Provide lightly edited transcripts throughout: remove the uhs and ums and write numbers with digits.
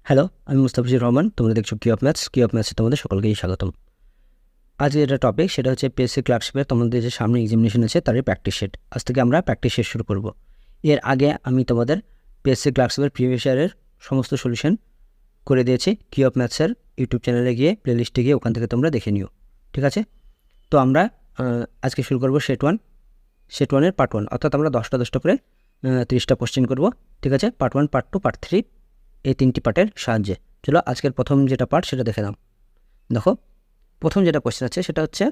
Hello, আমি মুস্তাফিজুর রহমান। তোমরা দেখছো কি অফ ম্যাথস। কি অফ ম্যাথসে তোমাদের সকলকেই স্বাগতম। আজকে যেটা টপিক সেটা হচ্ছে পিএসসি ক্লার্কশিপের তোমাদের যে সামনে এক্সামিনেশন আছে তারই প্র্যাকটিস সেট। আজ থেকে আমরা প্র্যাকটিস সেট শুরু করব। এর আগে আমি তোমাদের পিএসসি ক্লার্কশিপের প্রিভিয়াস ইয়ারের সমস্ত সলিউশন করে দিয়েছি কি অফ ম্যাথসের ইউটিউব চ্যানেলে গিয়ে প্লেলিস্টে গিয়ে ওখান থেকে তোমরা দেখে নিও, ঠিক আছে? তো আমরা আজকে শুরু করব সেট ওয়ানের পার্ট 1, অর্থাৎ আমরা 10টা করে 30টা কোশ্চেন করব, ঠিক আছে? পার্ট 1, পার্ট 2, পার্ট 3 এই 3টি পার্টের সাহায্যে। চলো আজকের প্রথম যেটা পার্ট সেটা দেখে নাও। দেখো, প্রথম যেটা কোশ্চেন আছে সেটা হচ্ছে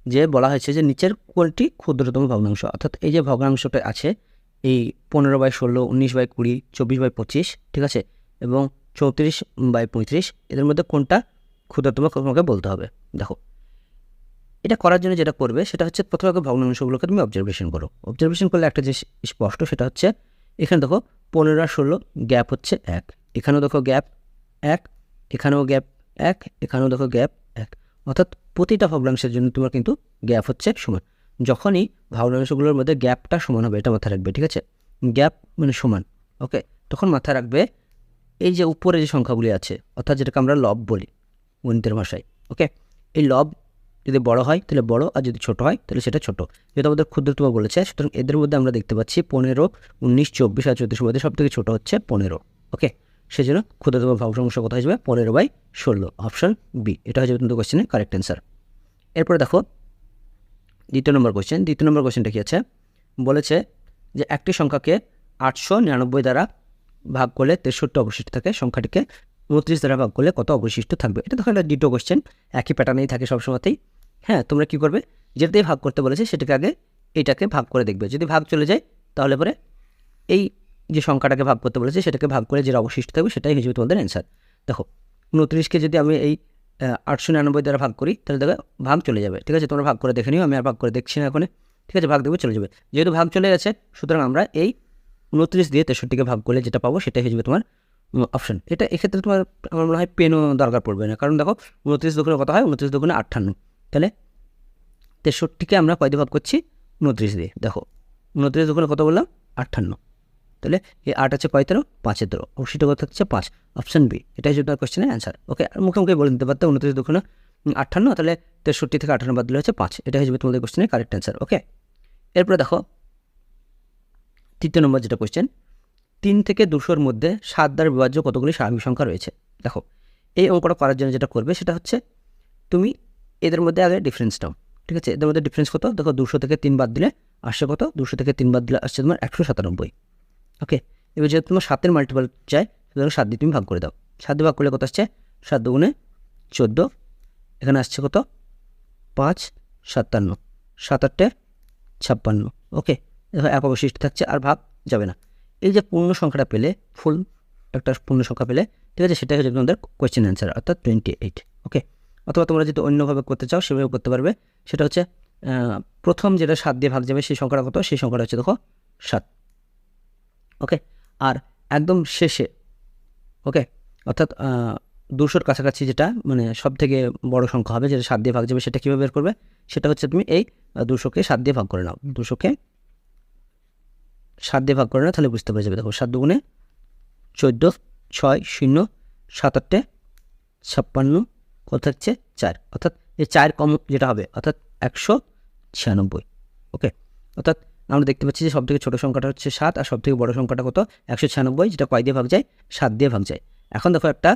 যে বলা হয়েছে যে নিচের কোনটি ক্ষুদ্রতম ভগ্নাংশ, অর্থাৎ এই যে ভগ্নাংশটা আছে এই 15/16, 19/20, 24/25, ঠিক আছে, এবং 34/35, এদের মধ্যে কোনটা ক্ষুদ্রতম তোমাকে বলতে হবে। দেখো, এটা করার জন্য যেটা করবে সেটা হচ্ছে প্রথমে ভগ্নাংশগুলোকে তুমি অবজারভেশন করো। অবজারভেশন করলে একটা যে স্পষ্ট সেটা হচ্ছে এখানে দেখো 15 আর 16 গ্যাপ হচ্ছে 1, এখানেও দেখো গ্যাপ 1, এখানেও গ্যাপ 1, এখানেও দেখো গ্যাপ 1, অর্থাৎ প্রতিটা ভগ্নাংশের জন্য তোমার কিন্তু গ্যাপ হচ্ছে সমান। যখনই ভগ্নাংশগুলোর মধ্যে গ্যাপটা সমান হবে, এটা মাথায় রাখবে, ঠিক আছে? গ্যাপ মানে সমান, ওকে? তখন মাথায় রাখবে এই যে উপরে যে সংখ্যাগুলি আছে, অর্থাৎ যেটাকে আমরা লব বলি গণিতের ভাষায়, ওকে? এই লব যদি বড় হয় তাহলে বড়, আর যদি ছোট হয় তাহলে সেটা ছোট। যেহেতু আমাদের ক্ষুদ্রতম বলেছে, সুতরাং এদের মধ্যে আমরা দেখতে পাচ্ছি 15, 19, 24 আর 34 মধ্যে সব থেকে ছোট হচ্ছে 15, ওকে? সেই জন্য ক্ষুদ্রতম ভগ্নাংশ কত হয়ে যাবে? 15/16, অপশন বি। এটা হয়ে যাবে কিন্তু কোশ্চেনের কারেক্ট অ্যান্সার। এরপরে দেখো দ্বিতীয় নম্বর কোশ্চেনটা কি আছে? বলেছে যে একটি সংখ্যাকে 899 দ্বারা ভাগ করলে 63 অবশিষ্ট থাকে, সংখ্যাটিকে 29 দ্বারা ভাগ করলে কত অবশিষ্ট থাকবে? এটা দেখো একটা দ্বিতীয় কোশ্চেন, একই প্যাটার্নেই থাকে সবসময়তেই। হ্যাঁ, তোমরা কি করবে, যেটাতেই ভাগ করতে বলেছে সেটাকে আগে এইটাকে ভাগ করে দেখবে। যদি ভাগ চলে যায় তাহলে পরে এই যে সংখ্যাটাকে ভাগ করতে বলেছে সেটাকে ভাগ করে যেটা অবশিষ্ট থাকবে সেটাই হয়ে যাবে তোমাদের অ্যান্সার। দেখো 29কে যদি আমি এই 899 দ্বারা ভাগ করি তাহলে দেখো ভাগ চলে যাবে, ঠিক আছে? তোমরা ভাগ করে দেখে নিও, আমি আর ভাগ করে দেখছি না এখন, ঠিক আছে? ভাগ দেবো, চলে যাবে। যেহেতু ভাগ চলে গেছে সুতরাং আমরা এই 29 দিয়ে 63কে ভাগ করলে যেটা পাবো সেটাই হয়ে যাবে তোমার অপশন। এটা এক্ষেত্রে তোমার আমার মনে হয় পেনও দরকার পড়বে না, কারণ দেখো 29 দুগুণে কত হয়? 29 দুগুণে 58, তাহলে 63কে আমরা কয় দিয়ে ভাগ করছি? 29 দিয়ে। দেখো 29 দুগুণে কত বললাম? 58, তাহলে এই 8 আছে 15, 5 অবশিষ্ট কত থাকছে? 5, অপশন বি। এটাই হচ্ছে তোমার কোশ্চেনের অ্যান্সার, ওকে? আর মুখে বলে দিতে পারতে 29 দুগুণে 58, তাহলে 63 থেকে 58 বাদ দিলে হচ্ছে 5। এটা হয়ে যাবে তোমাদের কোশ্চেনের কারেক্ট অ্যান্সার, ওকে? এরপরে দেখো তৃতীয় নম্বর যেটা কোশ্চেন, 3 থেকে 200-র মধ্যে 7 দ্বারা বিভাজ্য কতগুলি স্বাভাবিক সংখ্যা রয়েছে? দেখো, এই অঙ্কটা করার জন্য যেটা করবে সেটা হচ্ছে তুমি এদের মধ্যে আগে ডিফারেন্স নাও, ঠিক আছে? এদের মধ্যে ডিফারেন্স কত? দেখো 200 থেকে 3 বাদ দিলে আসছে কত? 200 থেকে 3 বাদ দিলে আসছে তোমার 197, ওকে? এবার যেহেতু তোমার 7-এর মাল্টিপল চাই সুতরাং 7 দিয়ে তুমি ভাগ করে দাও। 7 দিয়ে ভাগ করলে কত আসছে? 7 দুগুণে 14, এখানে আসছে কত? 5, 57, 7 8 56, ওকে? দেখো এক অবশিষ্ট থাকছে, আর ভাগ যাবে না। এই যে পূর্ণ সংখ্যাটা পেলে, ফুল একটা পূর্ণ সংখ্যা পেলে, ঠিক আছে, সেটাই হচ্ছে তোমাদের কোয়েশ্চেন অ্যান্সার, অর্থাৎ 28, ওকে? অথবা তোমরা যদি অন্যভাবে করতে চাও সেভাবে করতে পারবে। সেটা হচ্ছে প্রথম যেটা 7 দিয়ে ভাগ যাবে সেই সংখ্যাটা কত? সেই সংখ্যাটা হচ্ছে দেখো 7, ওকে? আর একদম শেষে, ওকে, অর্থাৎ 200-র কাছাকাছি যেটা মানে সব থেকে বড় সংখ্যা হবে, যেটা 7 দিয়ে ভাগ যাবে, সেটা কীভাবে বের করবে? সেটা হচ্ছে তুমি এই 200কে 7 দিয়ে ভাগ করে নাও। 200কে 7 দিয়ে ভাগ করে নাও, তাহলে বুঝতে পেরে যাবে। দেখো 7 দুগুণে 14, 6 0, 7 8 56, কত থাকছে? 4, অর্থাৎ এই 4 কম যেটা হবে অর্থাৎ 196, ওকে? অর্থাৎ আমরা দেখতে পাচ্ছি যে সবথেকে ছোটো সংখ্যাটা হচ্ছে 7 আর সবথেকে বড় সংখ্যাটা কত? 196, যেটা কয় দিয়ে ভাগ যায়? 7 দিয়ে ভাগ যায়। এখন দেখো একটা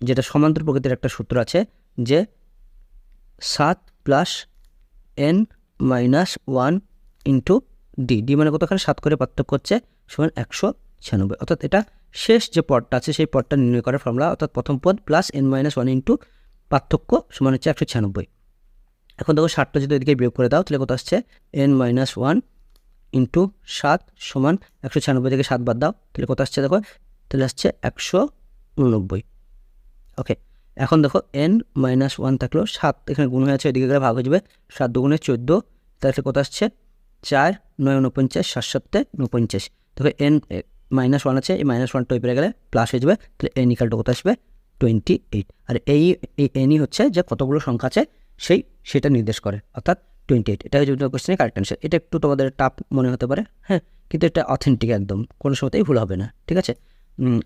যেটা সমান্তর প্রকৃতির একটা সূত্র আছে যে 7 + n-1 ইন্টু ডি মানে কতখানে? 7 করে পার্থক্য হচ্ছে সমান 196, অর্থাৎ এটা শেষ যে পদটা আছে সেই পদটা নির্ণয় করার ফর্মুলা, অর্থাৎ প্রথম পদ প্লাস n-1 ইন্টু পার্থক্য সমান হচ্ছে 196। এখন দেখো 7টা যদি এদিকে বিয়োগ করে দাও তাহলে কত আসছে? n-1 ইন্টু 7 সমান 196 থেকে 7 বাদ দাও তাহলে কত আসছে? দেখো তাহলে আসছে 189, ওকে? এখন দেখো n-1 থাকলো, 7 এখানে গুণ হয়ে আছে, এদিকে গেলে ভাগ হয়ে যাবে। 7 দুগুণে 14, তাহলে কত আসছে? 4 9 49, 7 7 49। দেখো n-1 আছে, এই -1টা ওই পেরে গেলে প্লাস হয়ে যাবে, তাহলে n ইকাল টু কত আসবে? 28। আর এই nই হচ্ছে যে কতগুলো সংখ্যা আছে সেটা নির্দেশ করে, অর্থাৎ 28। এটা হচ্ছে কোশ্চেনের কারেক্ট অ্যান্সার। এটা একটু তোমাদের টাফ মনে হতে পারে, হ্যাঁ, কিন্তু এটা অথেন্টিক একদম, কোনো সময়তেই ভুল হবে না, ঠিক আছে।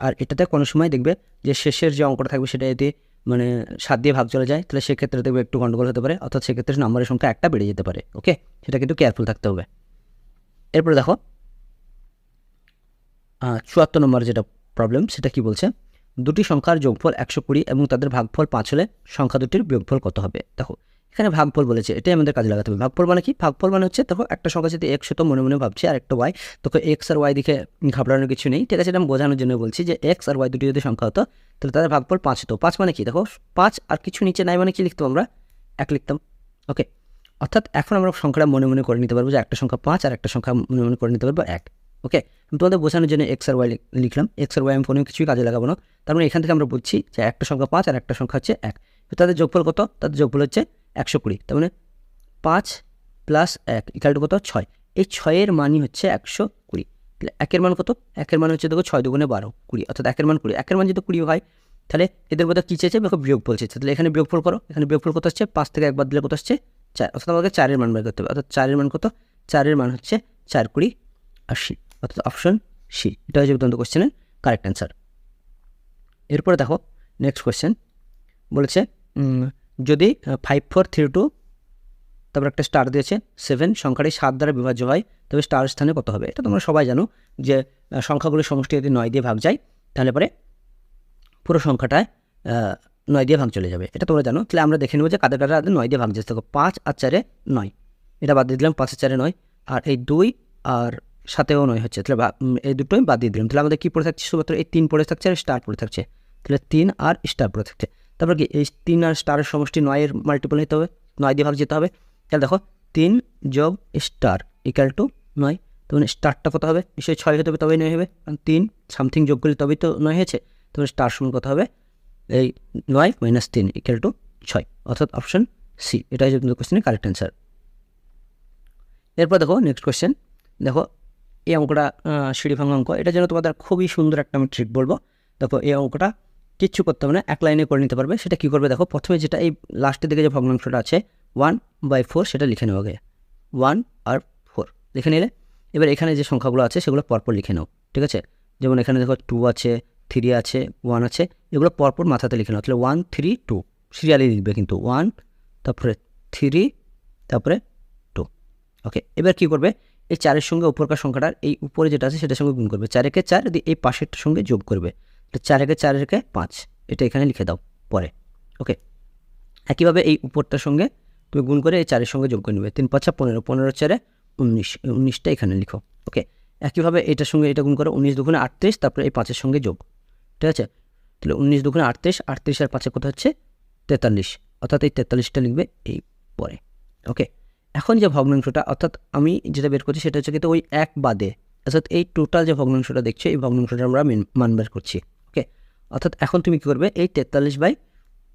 আর এটাতে কোনো সময় দেখবে যে শেষের যে অঙ্কটা থাকবে সেটা যদি মানে 7 দিয়ে ভাগ চলে যায়, তাহলে সেক্ষেত্রে দেখবে একটু গন্ডগোল হতে পারে, অর্থাৎ সেক্ষেত্রে নাম্বারের সংখ্যা একটা বেড়ে যেতে পারে। ওকে, সেটা কিন্তু কেয়ারফুল থাকতে হবে। এরপরে দেখো 74 নম্বর যেটা প্রবলেম, সেটা কি বলছে, দুটি সংখ্যার যোগফল 120 এবং তাদের ভাগফল 5 হলে সংখ্যা দুটির বিয়োগফল কত হবে। দেখো এখানে ভাগফল বলেছে, এটাই আমাদের কাজে লাগাতে হবে। ভাগফল মানে কি? ভাগফল মানে হচ্ছে দেখো একটা সংখ্যা যদি এক্স হতো, মনে মনে ভাবছি, আর একটা ওয়াই, তখন এক্স আর ওয়াই দিকে ঘাবড়ানোর কিছু নেই, ঠিক আছে। এটা আমি বোঝানোর জন্য বলছি যে এক্স আর ওয়াই দুটি যদি সংখ্যা হতো তাহলে তাদের ভাগফল 5 হতো। 5 মানে কি? দেখো 5 আর কিছু নিচে নাই মানে কি লিখতাম আমরা? 1 লিখতাম। ওকে, অর্থাৎ এখন আমরা সংখ্যাটা মনে মনে করে নিতে পারবো যে একটা সংখ্যা 5 আর একটা সংখ্যা মনে মনে করে নিতে পারবো 1। ওকে, তোমাদের বোঝানোর জন্য এক্স আর ওয়াই লিখলাম। এক্স আর ওয়াই আমি কোনো কিছুই কাজে লাগাবো না। তার মানে এখান থেকে আমরা বুঝছি যে একটা সংখ্যা 5 আর একটা সংখ্যা হচ্ছে 1। তাদের যোগফল কত? তাদের যোগফল হচ্ছে 120। তার মানে 5 + 1 = কত? 6। এই 6-এর মানই হচ্ছে 120। তাহলে 1-এর মান কত? 1-এর মান হচ্ছে দেখো 6 × 2 = 12, 20, অর্থাৎ 1-এর মান 20। 1-এর মান যদি 20 হয় তাহলে এদের মধ্যে কী চেয়েছে? দেখো বিয়োগফল চেয়েছে। তাহলে এখানে বিয়োগফল করো। এখানে বিয়োগফল কত হচ্ছে? 5 থেকে 1 বাদ দিলে কত আসছে? 4। অর্থাৎ আমাকে 4-এর মান বের করতে হবে। অর্থাৎ 4-এর মান কত? 4-এর মান হচ্ছে 4 × 20 = 80, অর্থাৎ অপশন সি। এটা হচ্ছে তোমাদের কোশ্চেনের কারেক্ট অ্যান্সার। এরপরে দেখো নেক্সট কোয়েশ্চেন বলেছে, যদি 5 4 3 2 তারপর একটা স্টার দিয়েছে 7 সংখ্যাটি 7 দ্বারা বিভাজ্য হয়, তবে স্টার স্থানে কত হবে? এটা তোমরা সবাই জানো যে সংখ্যাগুলির সমষ্টি যদি 9 দিয়ে ভাগ যায় তাহলে পরে পুরো সংখ্যাটায় 9 দিয়ে ভাগ চলে যাবে, এটা তোমরা জানো। তাহলে আমরা দেখে নেব যে কাদের কাদের 9 দিয়ে ভাগ যাচ্ছে। দেখো 5 আর 4-এ 9, এটা বাদ দিয়ে দিলাম। 5 আর 4-এ 9, আর এই 2 আর 7-এও 9 হচ্ছে, তাহলে এই দুটোই বাদ দিয়ে দিলাম। তাহলে আমাদের কী পড়ে থাকছে? শুধুমাত্র এই 3 পড়ে থাকছে আর স্টার পড়ে থাকছে। তাহলে 3 আর স্টার পড়ে থাকছে। তারপর কি এই 3 আর স্টারের সমষ্টি 9-এর মাল্টিপল নিতে হবে, 9 দিয়ে ভাগ যেতে হবে। তাহলে দেখো 3 + স্টার = 9। তখন স্টারটা কত হবে? নিশ্চয়ই 6 হতে হবে, তবেই 9 হবে, কারণ 3 সামথিং যোগ করলে তবেই তো 9 হয়েছে। তবে স্টার সমান কত হবে? এই 9 - 3 = 6, অর্থাৎ অপশন সি। এটা হচ্ছে তোমাদের কোশ্চেনের কারেক্ট অ্যান্সার। এরপর দেখো নেক্সট কোয়েশ্চেন। দেখো এই অঙ্কটা সিঁড়ি ভাঙা অঙ্ক, এটা যেন তোমাদের খুবই সুন্দর একটা আমি ট্রিক বলবো। দেখো এই অঙ্কটা কিচ্ছু করতে হবে না, এক লাইনে করে নিতে পারবে। সেটা কী করবে? দেখো প্রথমে যেটা এই লাস্টের দিকে যে ভগ্নাংশটা আছে 1/4, সেটা লিখে নেওয়া আগে। 1 আর 4 লিখে নিলে এবার এখানে যে সংখ্যাগুলো আছে সেগুলো পরপর লিখে নাও, ঠিক আছে। যেমন এখানে দেখো 2 আছে, 3 আছে, 1 আছে, এগুলো পরপর মাথাতে লিখে নাও। তাহলে 1 3 2 সিরিয়ালি লিখবে কিন্তু 1, তারপরে 3, তারপরে 2। ওকে, এবার কী করবে? এই 4-এর সঙ্গে উপরকার সংখ্যাটার এই উপরে যেটা আছে সেটার সঙ্গে গুণ করবে। 4-একে 4 দিয়ে এই পাশেরটার সঙ্গে যোগ করবে। তো 4-একে 4-একে 5, এটা এখানে লিখে দাও পরে। ওকে, একইভাবে এই উপরটার সঙ্গে তুমি গুণ করে এই 4-এর সঙ্গে যোগ করে নেবে। 3 5 15, 15 4 19, 19টা এখানে লিখো। ওকে, একইভাবে এটার সঙ্গে এটা গুণ করো, 19 2 38, তারপরে এই 5-এর সঙ্গে যোগ, ঠিক আছে। তাহলে 19 2 38, 38 আর 5-এ কত হচ্ছে? 43, অর্থাৎ এই 43টা লিখবে এই পরে। ওকে, এখন যে ভগ্নাংশটা, অর্থাৎ আমি যেটা বের করছি সেটা হচ্ছে কিন্তু ওই এক বাদে, অর্থাৎ এই টোটাল যে ভগ্নাংশটা দেখছো এই ভগ্নাংশটা আমরা মান বের করছি। ওকে, অর্থাৎ এখন তুমি কী করবে? এই 43 বাই,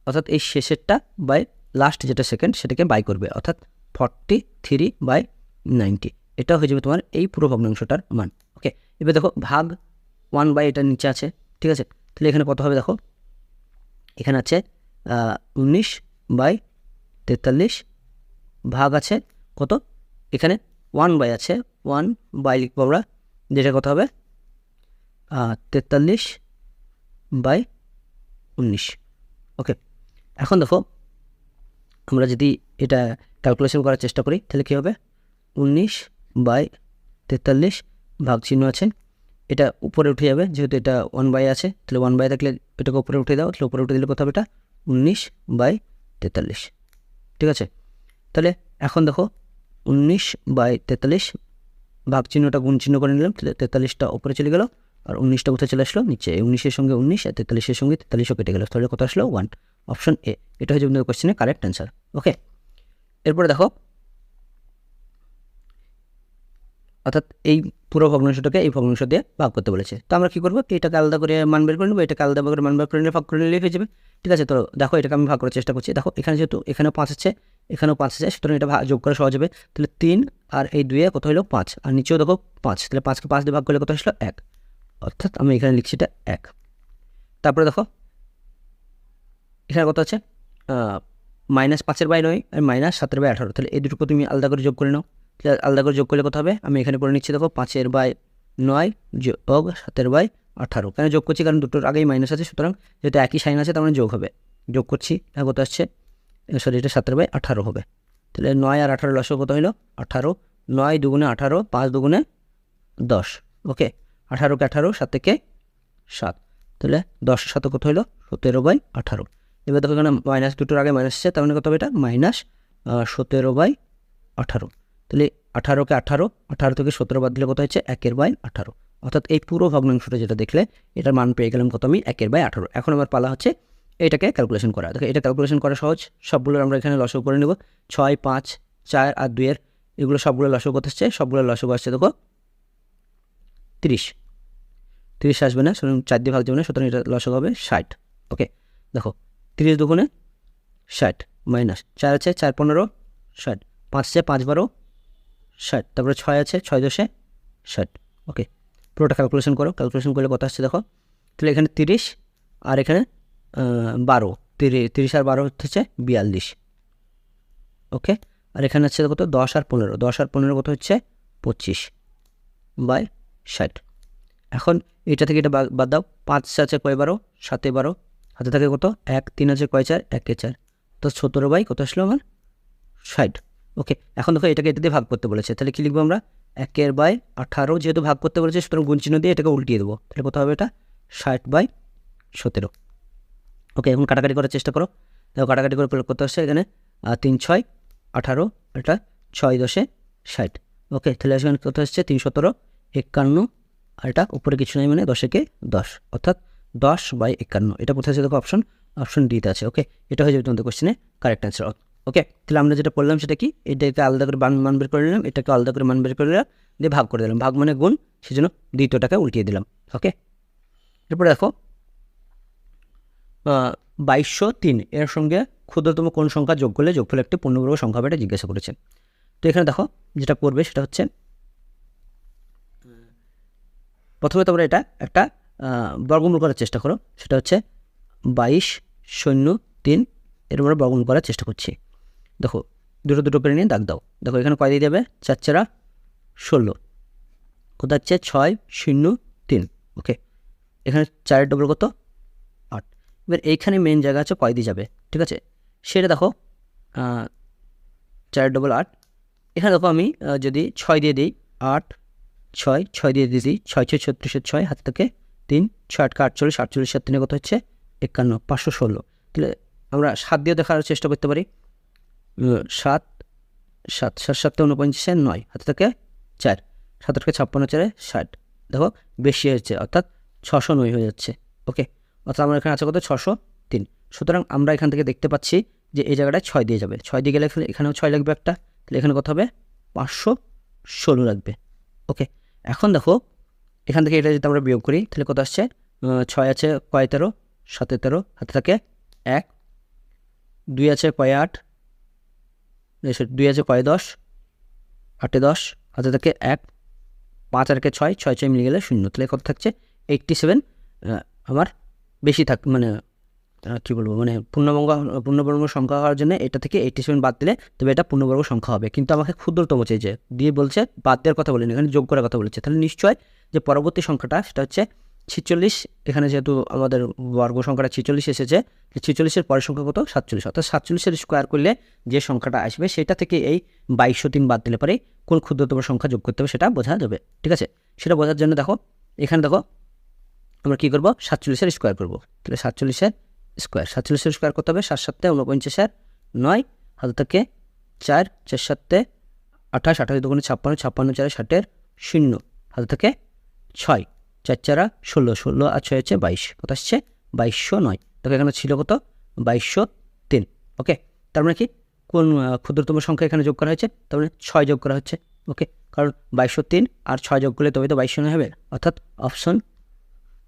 অর্থাৎ এই শেষেরটা বাই লাস্ট যেটা সেকেন্ড সেটাকে বাই করবে, অর্থাৎ 43/90, এটা হয়ে যাবে তোমার এই পুরো ভগ্নাংশটার মান। ওকে, এবার দেখো ভাগ 1/, এটা নিচে আছে, ঠিক আছে। তাহলে এখানে কত হবে? দেখো এখানে আছে 19/43, ভাগ আছে কত? এখানে 1/, আছে 1/, লিখবো আমরা, যেটা কত হবে? 43/19। ওকে, এখন দেখো আমরা যদি এটা ক্যালকুলেশন করার চেষ্টা করি তাহলে কী হবে? 19/43 ভাগ চিহ্ন আছে, এটা উপরে উঠে যাবে যেহেতু এটা 1/, আছে। তাহলে 1/, থাকলে এটাকে উপরে উঠে দাও, তাহলে উপরে উঠে দিলে কত হবে? এটা 19/43, ঠিক আছে। তাহলে এখন দেখো 19/43 ভাগ চিহ্নটা গুণ চিহ্ন করে নিলাম, তাহলে 43টা উপরে চলে গেল আর 19টা কোথায় চলে আসলো? নিচে। 19-এর সঙ্গে 19 আর 43-এর সঙ্গে 43ও কেটে গেল, তাহলে কত আসলো? 1, অপশন এ। এটা হচ্ছে আপনাদের কোশ্চেনের কারেক্ট অ্যান্সার। ওকে, এরপরে দেখো অর্থাৎ এই পুরো ভগ্নাংশটাকে এই ভগ্নাংশ দিয়ে ভাগ করতে বলেছে। তো আমরা কী করবো? এটাকে আলাদা করে মান বের করে নেবো, এটাকে আলাদা করে মান বের করে নিলে ভাগ করে নিলেই হয়ে যাবে, ঠিক আছে। তো দেখো এটাকে আমি ভাগ করার চেষ্টা করছি। দেখো এখানে যেহেতু এখানেও 5 আছে, এখানেও 5 আছে, সুতরাং এটা যোগ করা সহজ হবে। তাহলে 3 আর এই 2-এ কত হলো? 5, আর নিচেও দেখো 5, তাহলে 5কে 5 দিয়ে ভাগ করলে কত আসলো? 1, অর্থাৎ আমি এখানে লিখছি এটা 1। তারপরে দেখো এখানে কত আছে? -5/9 আর -7/18, তাহলে এই দুটোকে তুমি আলাদা করে যোগ করে নাও। তাহলে আলাদা করে যোগ করলে কত হবে? আমি এখানে করে নিচ্ছি, দেখো 5/9 যোগ 7/18। কেন যোগ করছি? কারণ দুটোর আগেই মাইনাস আছে, সুতরাং যেহেতু একই সাইন আছে তার মানে যোগ হবে। যোগ করছি, কত আসছে? সরি, এটা 7/18 হবে। তাহলে 9 আর 18 লসগু কত হলো? 18। 9 দুগুণে 18, 5 দুগুণে 10। ওকে, 18কে 18, 7 থেকে 7, তাহলে 10 এর সাথে কত হলো? 17/18। এবার দেখো এখানে মাইনাস, দুটোর আগে মাইনাস আছে, তার মানে কত হবে? এটা -17/18। তাহলে 18কে 18 থেকে 17 বাদ দিলে কত হচ্ছে? 1/18। অর্থাৎ এই পুরো ভগ্নাংশটা যেটা দেখলে এটার মান পেয়ে গেলাম কত? আমি 1/18। এখন আমার পালা হচ্ছে এটাকে ক্যালকুলেশন করা। দেখো এটা ক্যালকুলেশন করা সহজ, সবগুলোর আমরা এখানে লসগু করে নেব। 6, 5, 4 আর 2 এগুলো সবগুলো লসগু করতে হচ্ছে, সবগুলো লসগু আসছে দেখো 30। 30 আসবে না, সুতরাং 4 দিয়ে ভাগ যাবে না, সুতরাং এটা লসগু হবে 60। ওকে, দেখো 30 দুগুণে 60 মাইনাস 4 আছে 4 15 60, 5 আছে 5 12 60, তারপরে 6 আছে 6 10 60। ওকে, পুরোটা ক্যালকুলেশন করো। ক্যালকুলেশন করলে কত আসছে দেখো? তাহলে এখানে 30 আর এখানে 12, 30 আর 12 হচ্ছে 42। ওকে, আর এখানে হচ্ছে কত? 10 আর 15, 10 আর 15 কত হচ্ছে? 25/60। এখন এটা থেকে এটা বাদ দাও। 5 আছে কয় 12, 7 12, হাতে থাকে কত? 1, 3 আছে কয় 4, 1 4, তো 17 কত আসলো আমার? 60। ওকে, এখন দেখো এটাকে এটা দিয়ে ভাগ করতে বলেছে, তাহলে কি লিখবো আমরা? 1/18, যেহেতু ভাগ করতে বলেছে সুতরাং গুণ চিহ্ন দিয়ে এটাকে উল্টিয়ে দেবো, তাহলে কত হবে? এটা 60/17। ওকে, এখন কাটাকাটি করার চেষ্টা করো। দেখো কাটাকাটি করে প্রয়োগ করতে হচ্ছে এখানে 3 6 18, এটা 6 10 60। ওকে, তাহলে এখানে কত হচ্ছে? 3 17 51, আর এটা উপরে কিছু নাই মানে 10 একে 10, অর্থাৎ 10/51। এটা কোথায় আছে দেখো? অপশন ডিতে আছে। ওকে, এটা হয়ে যাবে তোমাদের কোশ্চেনে কারেক্ট অ্যান্সার। ওকে, তাহলে আমরা যেটা পড়লাম সেটা কি? এটাকে আলাদা করে মান বের করে নিলাম, এটাকে আলাদা করে মান বের করে নিলাম, দিয়ে ভাগ করে দিলাম। ভাগ মানে গুণ, সেজন্য দ্বিতীয়টাকে উল্টিয়ে দিলাম। ওকে, এরপরে দেখো 2203 এর সঙ্গে ক্ষুদ্রতম কোন সংখ্যা যোগ করলে যোগফল একটি পূর্ণবর্গ সংখ্যা হবে, এটা জিজ্ঞাসা করেছে। তো এখানে দেখো যেটা করবে সেটা হচ্ছে, প্রথমে তোমরা এটা একটা বর্গমূল করার চেষ্টা করো। সেটা হচ্ছে 2203 এর আমরা বর্গমূল করার চেষ্টা করছি। দেখো দুটো করে নিয়ে দাগ দাও। দেখো এখানে কয় দিয়ে দেবে? 4 4 16, কোথা হচ্ছে? 6 0 3। ওকে, এখানে 4 ডবল কত? 8। এবার এইখানে মেন জায়গা আছে কয় দিয়ে যাবে, ঠিক আছে? সেটা দেখো 4 ডবল 8। এখানে দেখো আমি যদি 6 দিয়ে দিই, 8 6 6 দিয়ে দিই, 6 6 36 6, হাত থেকে 3 6 8 48, 48 7 3 কত হচ্ছে? 51, 516। তাহলে আমরা 7 দিয়ে দেখার চেষ্টা করতে পারি। 7 7 7 7 49 9, হাতে থেকে 4, 7 8 56 4 60। দেখো বেশি হয়েছে, অর্থাৎ 609 হয়ে যাচ্ছে। ওকে, অর্থাৎ আমার এখানে আছে কত? 603। সুতরাং আমরা এখান থেকে দেখতে পাচ্ছি যে এই জায়গাটায় 6 দিয়ে যাবে। 6 দিয়ে গেলে এখানেও 6 লাগবে একটা, তাহলে এখানে কত হবে? 516 লাগবে। ওকে, এখন দেখো এখান থেকে এটা যদি আমরা বিয়োগ করি তাহলে কত আসছে? 6 আছে কয় 13, 7 13, হাতে থাকে 1, 2 আছে কয় 8, 2 আছে কয় 10, 8 10, হাতে থাকে 1, 5 আর 6 6 6 মিলে গেলে 0, তাহলে কত থাকছে? 87। আমার বেশি মানে কী বলবো, মানে পূর্ণবর্গ সংখ্যা হওয়ার জন্য এটা থেকে 87 বাদ দিলে তবে এটা পূর্ণবর্গ সংখ্যা হবে। কিন্তু আমাকে ক্ষুদ্রতম চেয়েছে, দিয়ে বলছে বাদ দেওয়ার কথা বলেনি, এখানে যোগ করার কথা বলেছে। তাহলে নিশ্চয় যে পরবর্তী সংখ্যাটা সেটা হচ্ছে 46। এখানে যেহেতু আমাদের বর্গ সংখ্যাটা 46 এসেছে, 46-এর পরের সংখ্যা কত? 47। অর্থাৎ 47-এর স্কোয়ার করলে যে সংখ্যাটা আসবে সেটা থেকে এই 2203 বাদ দিলে পরে কোন ক্ষুদ্রতম সংখ্যা যোগ করতে হবে সেটা বোঝা যাবে। ঠিক আছে, সেটা বোঝার জন্য দেখো এখানে দেখো আমরা কী করবো? 47-এর স্কোয়ার করবো। তাহলে 47-এর স্কোয়ার, 47-এর স্কোয়ার করতে হবে। 7 7 49 9, হাতে থেকে 4 4 7 28, 28 দুগুণে 56, 56 4 60, 0, হাতে থেকে 6 4 4 16, 16 আর 6 হচ্ছে 22, কত আসছে? 2209। দেখো এখানে ছিল কত? 2203। ওকে, তার মানে কি কোন ক্ষুদ্রতম সংখ্যা এখানে যোগ করা হয়েছে? তার মানে 6 যোগ করা হচ্ছে। ওকে, কারণ 2203 আর 6 যোগ করলে তবে তো 2209 হবে, অর্থাৎ অপশন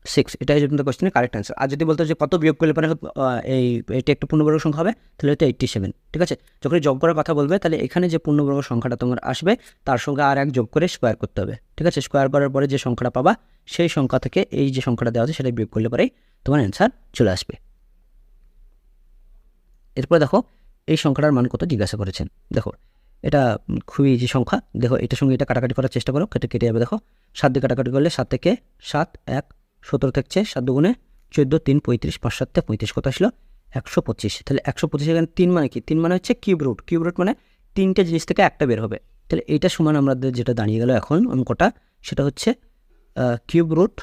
6 এটাই হচ্ছে তোমাদের কোশ্চেনের কারেক্ট অ্যান্সার। আর যদি বলতো যে কত বিয়োগ করলে পরে এটি একটা পূর্ণবর্গ সংখ্যা হবে, তাহলে এটা 87। ঠিক আছে, যখন যোগ করার কথা বলবে তাহলে এখানে যে পূর্ণবর্গ সংখ্যাটা তোমার আসবে তার সঙ্গে আর এক যোগ করে স্কোয়ার করতে হবে। ঠিক আছে, স্কোয়ার করার পরে যে সংখ্যাটা পাবা সেই সংখ্যা থেকে এই যে সংখ্যাটা দেওয়া আছে সেটা বিয়োগ করলে পরেই তোমার অ্যান্সার চলে আসবে। এরপরে দেখো এই সংখ্যাটার মান কত জিজ্ঞাসা করেছেন। দেখো এটা খুবই ইজি সংখ্যা। দেখো এটার সঙ্গে এটা কাটাকাটি করার চেষ্টা করো, কেটে যাবে। দেখো 7 দিয়ে কাটাকাটি করলে 7 থেকে 7 1 17 থাকছে, 7 দুগুণে 14 3 35 5 7 35 কত আসলো 125। তাহলে 125 এখানে 3 মানে কি, 3 মানে হচ্ছে কিউব রুট মানে 3টে জিনিস থেকে একটা বের হবে। তাহলে এইটা সমান আমাদের যেটা দাঁড়িয়ে গেল এখন অঙ্কটা, সেটা হচ্ছে কিউব রুট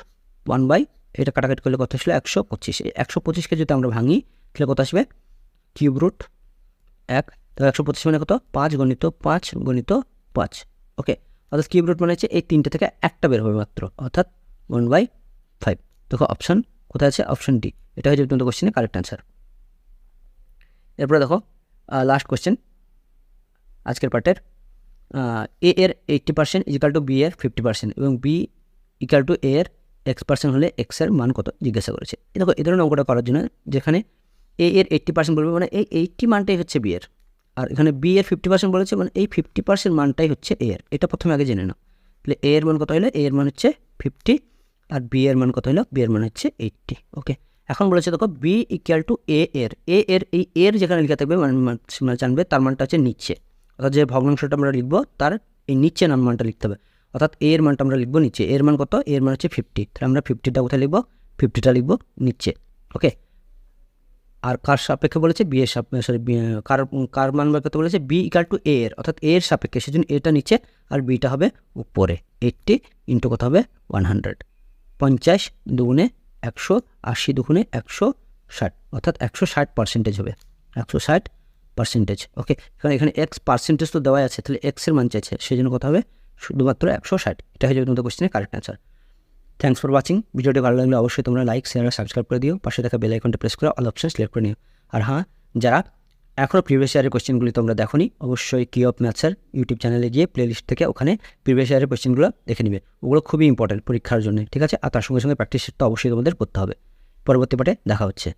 1 বাই এটা কাটাকাটি করলে কত আসলো 125। এই 125কে যদি আমরা ভাঙি তাহলে কত আসবে কিউব রুট 1, তাহলে 125 মানে কত 5 গণিত 5 গণিত 5। ওকে, অর্থাৎ কিউব রুট মানে হচ্ছে এই 3টে থেকে একটা বের হবে মাত্র, অর্থাৎ 1/5। দেখো অপশান কোথায় আছে, অপশান ডি। এটা হচ্ছে তোমাদের কোশ্চেনের কারেক্ট অ্যান্সার। এরপরে দেখো লাস্ট কোশ্চেন আজকের পার্টের, এ এর 80% ইজিক্যাল টু বি এর 50% এবং বি ইকাল টু এ এর x% হলে এক্স এর মান কত জিজ্ঞাসা করেছে। দেখো এই ধরনের অঙ্কটা করার জন্য যেখানে এ এর 80% বলবে মানে এই 80 মানটাই হচ্ছে বি এর, আর এখানে বি এর 50% বলেছে মানে এই 50% মানটাই হচ্ছে এ এর। এটা প্রথমে আগে জেনে নাও। তাহলে এ এর মান কত হলো, এ এর মান হচ্ছে 50 আর বি এর মান কত হলো, বি এর মান হচ্ছে 80। ওকে, এখন বলেছে দেখো বি ইকুয়াল টু এ এর, এই এর যেখানে লেখা থাকবে মানে জানবে তার মানটা হচ্ছে নিচে, অর্থাৎ যে ভগ্নাংশটা আমরা লিখবো তার এই নিচে মানটা লিখতে হবে। অর্থাৎ এ এর মানটা আমরা লিখবো নিচে, এর মান কত, এর মান হচ্ছে 50। তাহলে আমরা 50টা কোথায় লিখবো, 50টা লিখবো নিচে। ওকে, আর কার সাপেক্ষে বলেছে, বি এর সাপেক্ষে, কার মান বের করতে বলেছে, বি ইকুয়াল টু এ এর, অর্থাৎ এর সাপেক্ষে, সেজন্য এটা নিচে আর বিটা হবে উপরে। 80 ইন্টু কত হবে 100, 50 দুগুণে 100, 80 দুগুণে 160, অর্থাৎ 160% হবে, 160%। ওকে, কারণ এখানে x% তো দেওয়াই আছে, তাহলে এক্সের মান চাইছে, সেই জন্য কত হবে শুধুমাত্র 160। এটা হয়ে যাবে তোমাদের কোশ্চেনের correct answer. Thanks for watching. ভিডিওটি ভালো লাগলে অবশ্যই তোমরা লাইক, শেয়ার আর সাবস্ক্রাইব করে দিও। পাশে থাকা বেল আইকনটা প্রেস করে অল অপশন সিলেক্ট করে নিও। আর হ্যাঁ, যারা এখনও প্রিভিয়াস ইয়ারের কোশ্চেনগুলি তোমরা দেখোনি, অবশ্যই কি অফ ম্যাথসের ইউটিউব চ্যানেলে গিয়ে প্লেলিস্ট থেকে ওখানে প্রিভিয়াস ইয়ারের কোশ্চেনগুলো দেখে নিবে। ওগুলো খুবই ইম্পর্টেন্ট পরীক্ষার জন্য, ঠিক আছে। আর তার সঙ্গে সঙ্গে প্র্যাকটিস তো অবশ্যই তোমাদের করতে হবে। পরবর্তী পার্টে দেখা হচ্ছে।